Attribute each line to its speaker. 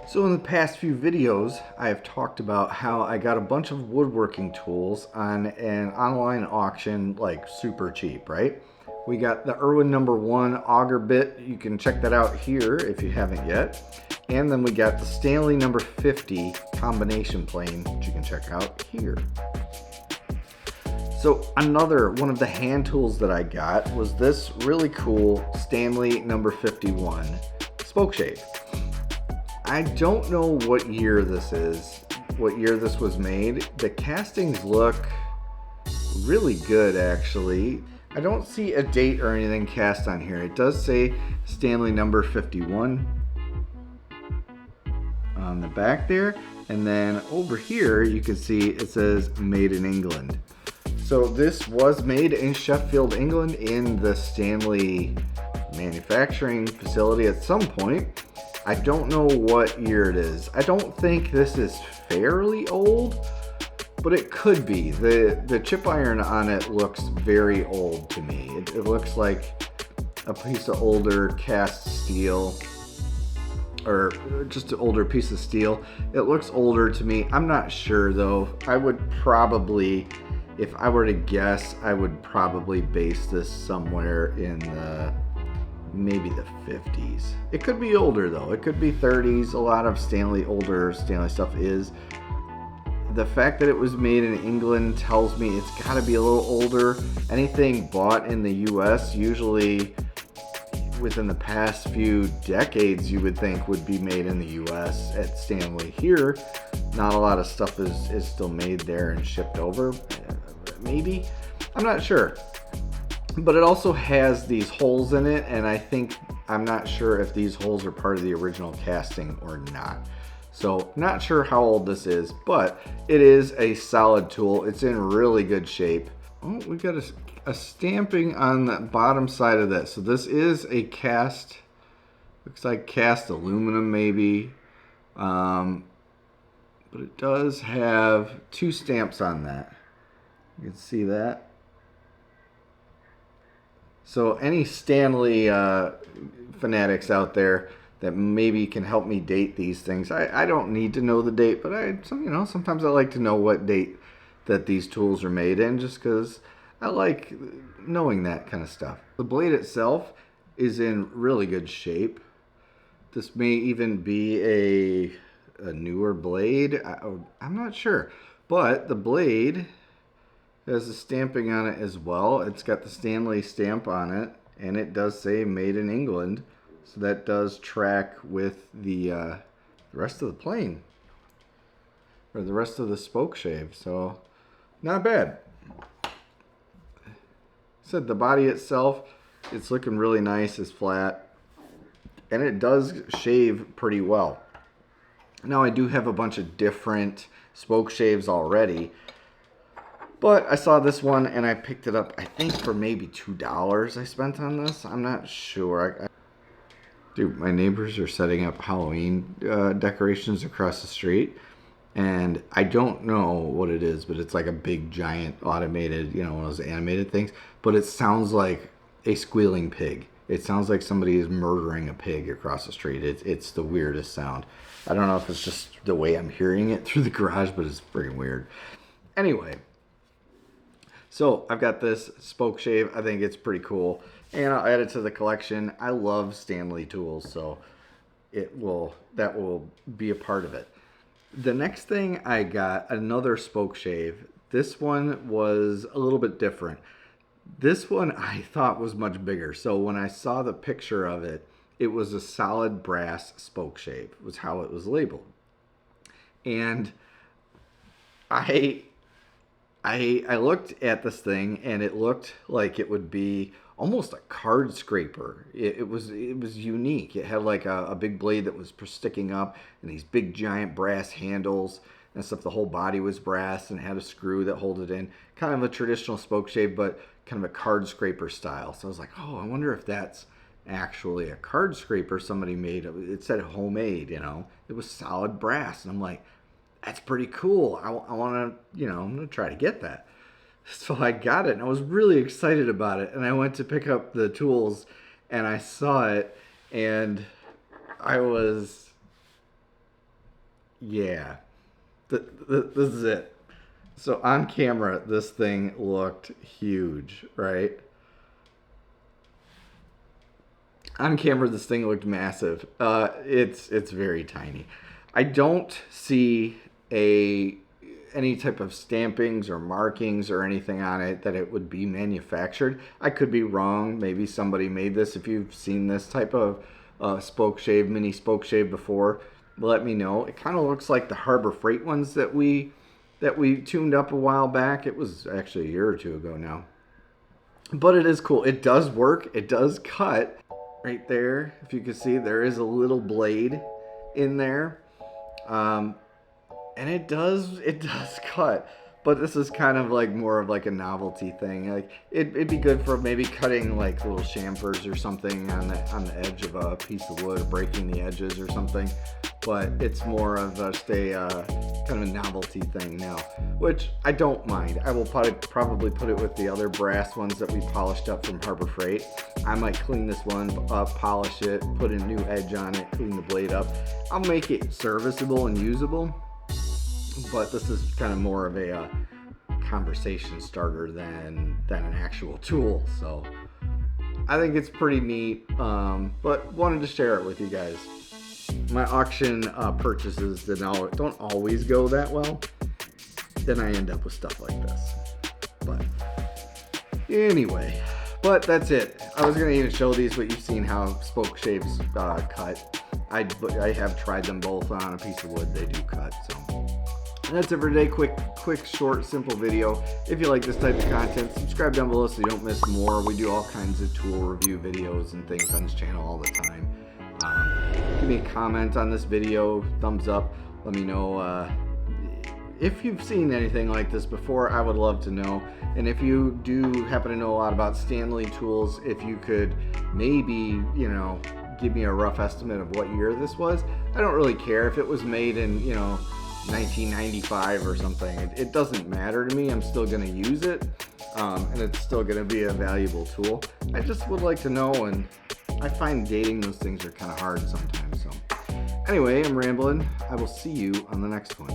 Speaker 1: So in the past few videos, I have talked about how I got a bunch of woodworking tools on an online auction, like super cheap, right? We got the Irwin #1 auger bit. You can check that out here if you haven't yet. And then we got the Stanley #50 combination plane, which you can check out here. So another one of the hand tools that I got was this really cool Stanley #51 Spokeshave. I don't know what year this is, what year this was made. The castings look really good, actually. I don't see a date or anything cast on here. It does say Stanley #51 on the back there. And then over here, you can see it says Made in England. So this was made in Sheffield, England in the Stanley manufacturing facility at some point. I don't know what year it is. I don't think this is fairly old, but it could be. The chip iron on it looks very old to me. It looks like a piece of older cast steel, or just an older piece of steel. It looks older to me. I'm not sure though. I would probably, if I were to guess, I would probably base this somewhere in the maybe the 50s. It could be older though. It could be 30s. A lot of older Stanley stuff is. The fact that it was made in England tells me it's got to be a little older. Anything bought in the US, usually within the past few decades, you would think would be made in the US at Stanley. Here, not a lot of stuff is still made there and shipped over. Maybe. I'm not sure. But it also has these holes in it, and I'm not sure if these holes are part of the original casting or not. So not sure how old this is, but it is a solid tool. It's in really good shape. Oh, we got a stamping on the bottom side of this. So this is a cast, looks like cast aluminum maybe. But it does have two stamps on that. You can see that. So any Stanley fanatics out there that maybe can help me date these things. I don't need to know the date, but sometimes I like to know what date that these tools are made in, just because I like knowing that kind of stuff. The blade itself is in really good shape. This may even be a newer blade. I'm not sure, but the blade has a stamping on it as well. It's got the Stanley stamp on it, and it does say Made in England. So that does track with the rest of the plane, or the rest of the Spokeshave. So not bad. Said the body itself, it's looking really nice. It's flat, and it does shave pretty well. Now I do have a bunch of different Spokeshaves already, but I saw this one and I picked it up, I think for maybe $2 I spent on this. I'm not sure. Dude, my neighbors are setting up Halloween decorations across the street. And I don't know what it is, but it's like a big, giant, automated, one of those animated things. But it sounds like a squealing pig. It sounds like somebody is murdering a pig across the street. It's the weirdest sound. I don't know if it's just the way I'm hearing it through the garage, but it's freaking weird. Anyway. So I've got this Spokeshave. I think it's pretty cool, and I'll add it to the collection. I love Stanley tools, so that will be a part of it. The next thing I got, another Spokeshave. This one was a little bit different. This one I thought was much bigger. So when I saw the picture of it, it was a solid brass Spokeshave, was how it was labeled. And I looked at this thing, and it looked like it would be almost a card scraper. It was unique. It had like a big blade that was sticking up, and these big giant brass handles and stuff. The whole body was brass and had a screw that held it in. Kind of a traditional Spokeshave, but kind of a card scraper style. So I was like, oh, I wonder if that's actually a card scraper somebody made. It said homemade, It was solid brass, and I'm like, that's pretty cool. I want to, I'm going to try to get that. So I got it, and I was really excited about it. And I went to pick up the tools, and I saw it, and I was yeah, this is it. So on camera, this thing looked huge, right? On camera, this thing looked massive. It's very tiny. I don't see any type of stampings or markings or anything on it that it would be manufactured. I could be wrong. Maybe somebody made this. If you've seen this type of Spokeshave, mini Spokeshave before, let me know. It kind of looks like the Harbor Freight ones that we tuned up a while back. It was actually a year or two ago now. But it is cool. It does work. It does cut. Right there, if you can see, there is a little blade in there. And it does cut, but this is kind of like more of like a novelty thing. Like it'd be good for maybe cutting like little chamfers or something on the edge of a piece of wood, or breaking the edges or something. But it's more of just a kind of a novelty thing now, which I don't mind. I will probably put it with the other brass ones that we polished up from Harbor Freight. I might clean this one up, polish it, put a new edge on it, clean the blade up. I'll make it serviceable and usable. But this is kind of more of a conversation starter than an actual tool. So I think it's pretty neat, but wanted to share it with you guys. My auction purchases that don't always go that well. Then I end up with stuff like this. But anyway, but that's it. I was going to even show these, but you've seen how Spokeshave's cut. I have tried them both on a piece of wood. They do cut, so. And that's it for today. Quick, short, simple video. If you like this type of content, subscribe down below so you don't miss more. We do all kinds of tool review videos and things on this channel all the time. Give me a comment on this video, thumbs up. Let me know if you've seen anything like this before. I would love to know. And if you do happen to know a lot about Stanley tools, if you could maybe, give me a rough estimate of what year this was. I don't really care if it was made in, 1995 or something. It doesn't matter to me. I'm still going to use it, and it's still going to be a valuable tool. I just would like to know, and I find dating those things are kind of hard sometimes. So anyway, I'm rambling. I will see you on the next one.